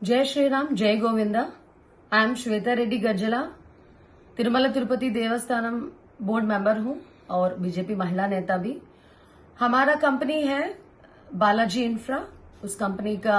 जय श्री राम, जय Govinda. I am Shweta Reddy Gajjala, Tirumala Tirupati Devasthanam board member हूं और बीजेपी महिला नेता भी। हमारा कंपनी है बालाजी इंफ्रा, उस कंपनी का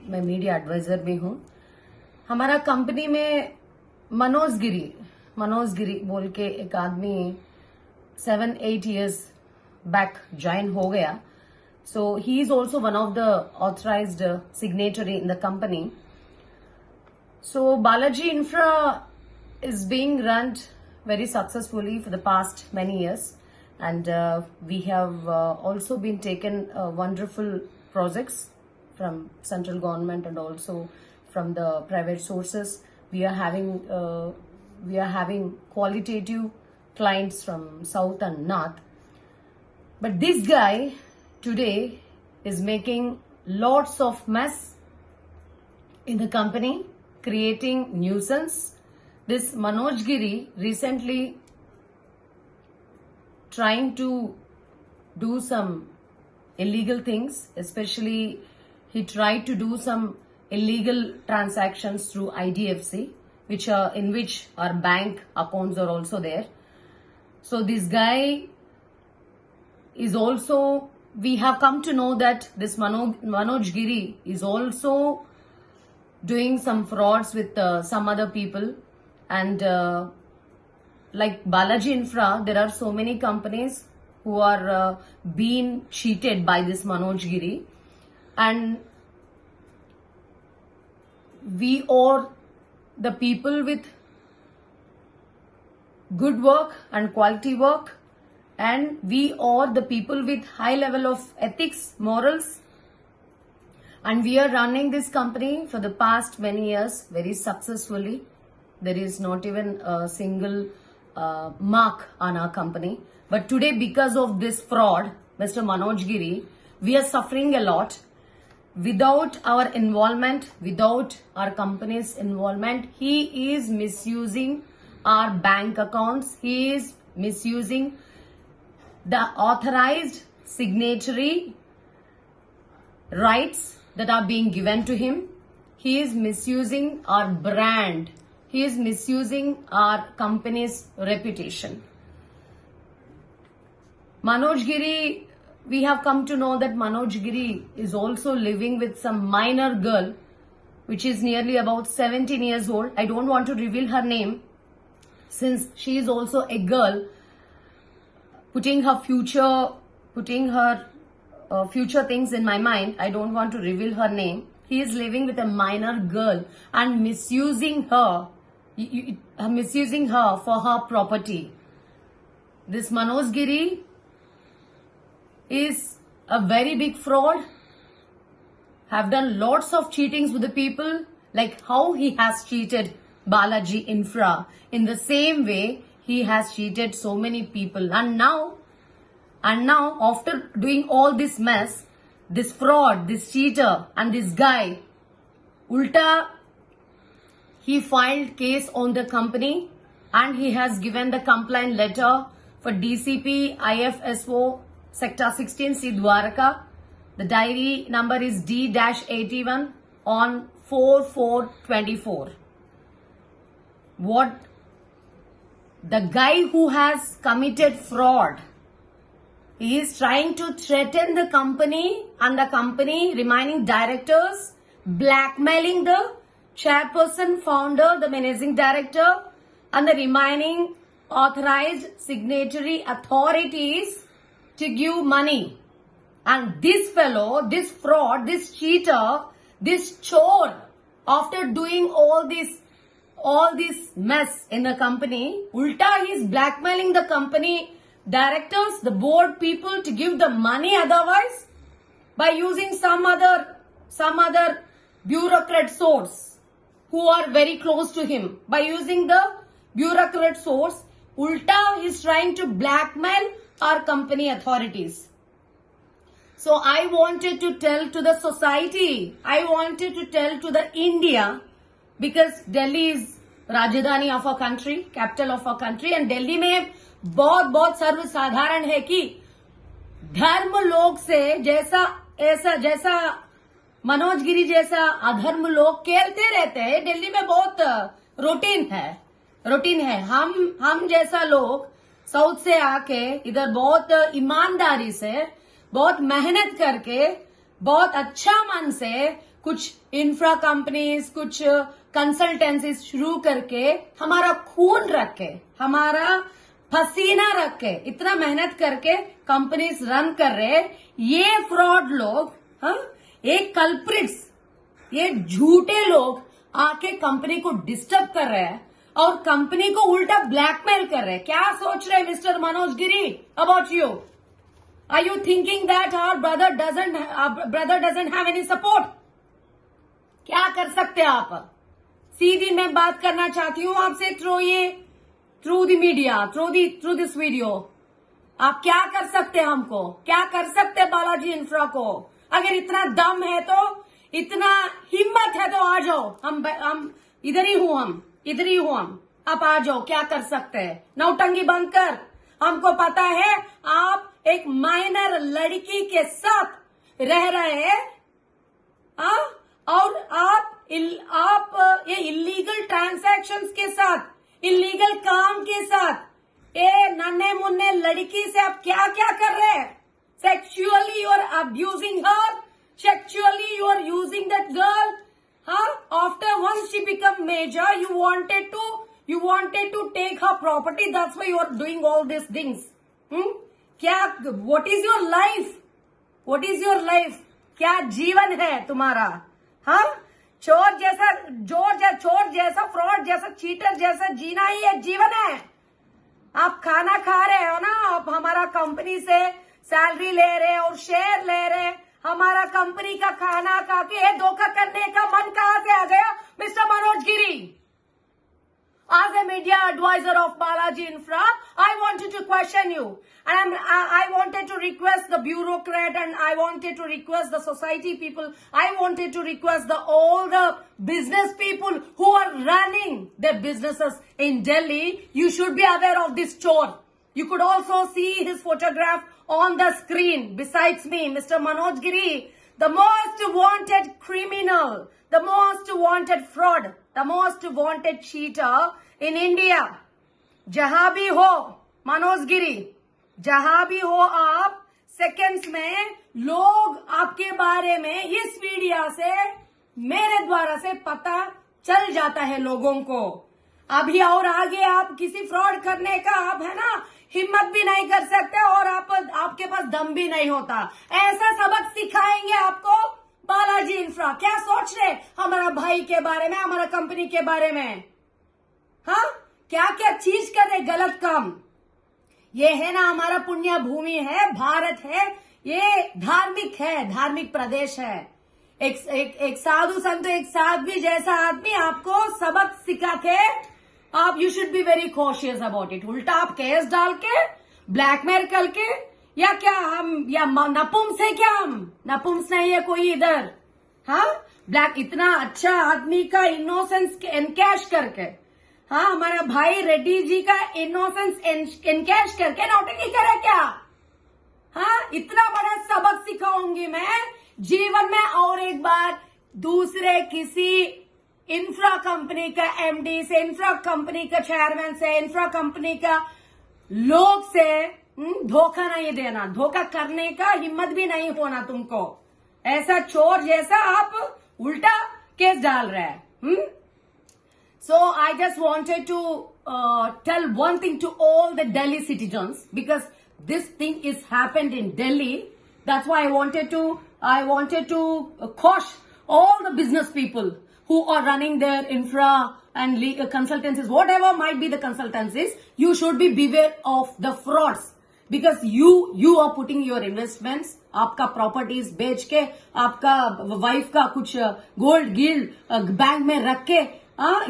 मैं मीडिया एडवाइजर भी हूं। हमारा कंपनी में मनोज गिरी बोल के एक आदमी 7-8 years बैक ज्वाइन हो गया। So he is also one of the authorized signatory in the company. So Balaji Infra is being run very successfully for the past many years, and we have also been taken wonderful projects from central government and also from the private sources. We are having qualitative clients from south and north. But this guy today is making lots of mess in the company, creating nuisance. This Manoj Giri recently trying to do some illegal things, especially he tried to do some illegal transactions through IDFC, in which our bank accounts are also there. So this guy is also, we have come to know that this Manoj Giri is also doing some frauds with some other people, and like Balaji Infra, there are so many companies who are being cheated by this Manoj Giri, and we are the people with good work and quality work, and we are the people with high level of ethics, morals, and we are running this company for the past many years very successfully. There is not even a single mark on our company. But today, because of this fraud, Mr. Manoj Giri, we are suffering a lot. Without our involvement, without our company's involvement, he is misusing our bank accounts. He is misusing the authorized signatory rights that are being given to him. He is misusing our brand. He is misusing our company's reputation. Manoj Giri, we have come to know that Manoj Giri is also living with some minor girl, which is nearly about 17 years old. I don't want to reveal her name since she is also a girl. Putting her future things in my mind, I don't want to reveal her name. He is living with a minor girl and misusing her for her property. This Manoj Giri is a very big fraud. Have done lots of cheatings with the people, like how he has cheated Balaji Infra. In the same way, he has cheated so many people, and now after doing all this mess, this fraud, this cheater, and this guy, ulta, he filed case on the company, and he has given the complaint letter for DCP IFSO Sector 16 C Dwaraka. The diary number is D-81 on 4/4/24. What? The guy who has committed fraud, he is trying to threaten the company and the company remaining directors, blackmailing the chairperson, founder, the managing director, and the remaining authorized signatory authorities to give money. And this fellow, this fraud, this cheater, this chore, after doing all this mess in the company, ulta he is blackmailing the company directors, the board people to give the money otherwise by using some other bureaucrat source who are very close to him. By using the bureaucrat source, ulta he is trying to blackmail our company authorities. So I wanted to tell to the society, I wanted to tell to the India, because Delhi is राजधानी of a country, capital of a country, and Delhi में बहुत सर्वसाधारण है कि धर्म लोग से जैसा मनोज गिरी जैसा अधर्म लोग खेलते रहते हैं। दिल्ली में बहुत रूटीन है। हम जैसा लोग साउथ से आके इधर बहुत ईमानदारी से, बहुत मेहनत करके, बहुत अच्छा मन से कुछ इंफ्रा कंपनीज, कुछ कंसल्टेंसी शुरू करके, हमारा खून रख के, हमारा पसीना रख के, इतना मेहनत करके कंपनीज रन कर रहे। ये फ्रॉड लोग, ये कल्प्रिट्स, ये झूठे लोग आके कंपनी को डिस्टर्ब कर रहे हैं और कंपनी को उल्टा ब्लैकमेल कर रहे हैं। क्या सोच रहे हैं mister Manoj Giri about you? Are you thinking that our brother doesn't have any support? क्या कर सकते हैं आप? सीधी मैं बात करना चाहती हूँ आपसे through the media, through this video. आप क्या कर सकते हैं? हमको क्या कर सकते हैं बालाजी इंफ्रा को? अगर इतना दम है तो, इतना हिम्मत है तो आ जाओ। हम इधर ही हूं हम। आप आ जाओ, क्या कर सकते हैं? नौटंकी बंद कर। हमको पता है आप एक माइनर लड़की के साथ रह रहे हैं, और आप ये इलीगल ट्रांजैक्शंस के साथ, इलीगल काम के साथ, ये नन्हे मुन्ने लड़की से आप क्या क्या कर रहे हैं? Sexually you are abusing her. Sexually you are using that girl. After once she become major, you wanted to take her property. That's why you are doing all these things. What is your life? What is your life? क्या जीवन है तुम्हारा? चोर जैसा fraud जैसा cheater जैसा जीना ही एक जीवन है। आप खाना खा रहे हो ना, आप हमारा कंपनी से सैलरी ले रहे और शेयर ले रहे। हमारा कंपनी का खाना खा के धोखा करने का मन कहां से आ गया mister Manoj Giri? As a media advisor of Balaji Infra, I wanted to question you, and I wanted to request the bureaucrat, and I wanted to request the society people, I wanted to request all the business people who are running their businesses in Delhi. You should be aware of this chore. You could also see his photograph on the screen besides me, Mr. Manoj Giri, the most wanted criminal, the most wanted fraud, the most wanted cheater in India. जहां भी हो मनोज गिरी, जहां भी हो आप, seconds में लोग आपके बारे में इस मीडिया से, मेरे द्वारा से पता चल जाता है लोगों को। अभी और आगे आप किसी फ्रॉड करने का, आप है ना, हिम्मत भी नहीं कर सकते और आपके पास दम भी नहीं होता। ऐसा सबक सिखाएंगे आपको बालाजी इंफ्रा। क्या सोच रहे हमारा भाई के बारे में, हमारा कंपनी के बारे में? क्या क्या चीज कर रहे गलत काम? ये है ना, हमारा पुण्य भूमि है, भारत है, ये धार्मिक है, धार्मिक प्रदेश है। एक साधु संत, एक साध्वी जैसा आदमी आपको सबक सिखा के, आप you should be very cautious about it. उल्टा आप केस डाल के, ब्लैकमेल करके, या क्या हम, या नपुंस है क्या हम? नपुंस नहीं है कोई इधर। ब्लैक इतना अच्छा आदमी का इनोसेंस एनकैश करके, हमारा भाई रेड्डी जी का इनोसेंस एनकैश करके नौटंकी करे क्या? इतना बड़ा सबक सिखाऊंगी मैं जीवन में। और एक बार दूसरे किसी इंफ्रा कंपनी का एमडी से, इंफ्रा कंपनी का चेयरमैन से, इंफ्रा कंपनी का लोग से धोखा नहीं देना, धोखा करने का हिम्मत भी नहीं होना तुमको। ऐसा चोर जैसा आप उल्टा केस डाल रहे हैं। So I just wanted to tell one thing to all the Delhi citizens, because this thing is happened in Delhi. That's why I wanted to caution all the business people who are running their infra and legal consultancies, whatever might be the consultancies. You should be beware of the frauds, because you are putting your investments, आपका properties बेच के, आपका wife का कुछ gold guild bank में रख के,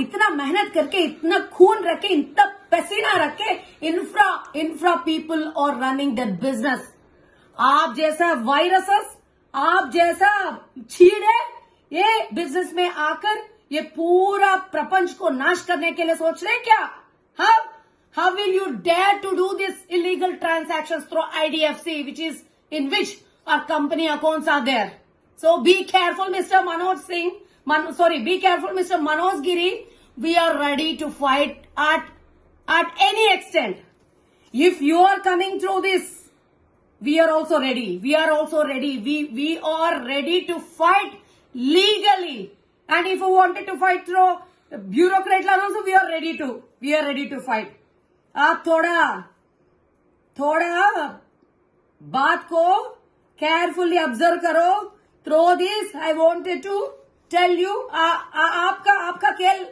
इतना मेहनत करके, इतना खून रख के, इतना पसीना रख के, इंफ्रा पीपल और रनिंग दैट बिजनेस। आप जैसा वायरसेस, आप जैसा छीड़े ये बिजनेस में आकर ये पूरा प्रपंच को नाश करने के लिए सोच रहे हैं क्या? How will you dare to do this illegal transactions through IDFC, which our company accounts are there? So be careful, Mr. Manoj Singh. Be careful, Mr. Manoj Giri. We are ready to fight at any extent. If you are coming through this, we are also ready. We are also ready. We are ready to fight legally. And if you wanted to fight through bureaucrat also, we are ready to. We are ready to fight. आप थोड़ा बात को carefully observe करो. Through this, I wanted to tell you, आपका खेल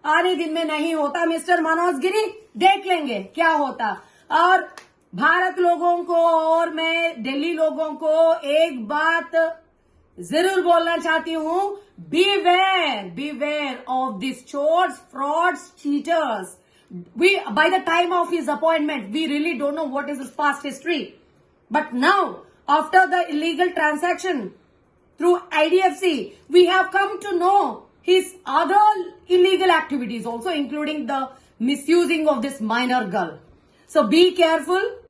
आने दिन में नहीं होता, मिस्टर मनोज गिरी. देख लेंगे क्या होता. और भारत लोगों को और मैं दिल्ली लोगों को एक बात जरूर बोलना चाहती हूँ. Beware of these chores, frauds, cheaters. By the time of his appointment, we really don't know what is his past history. But now, after the illegal transaction through IDFC, we have come to know his other illegal activities also, including the misusing of this minor girl. So be careful.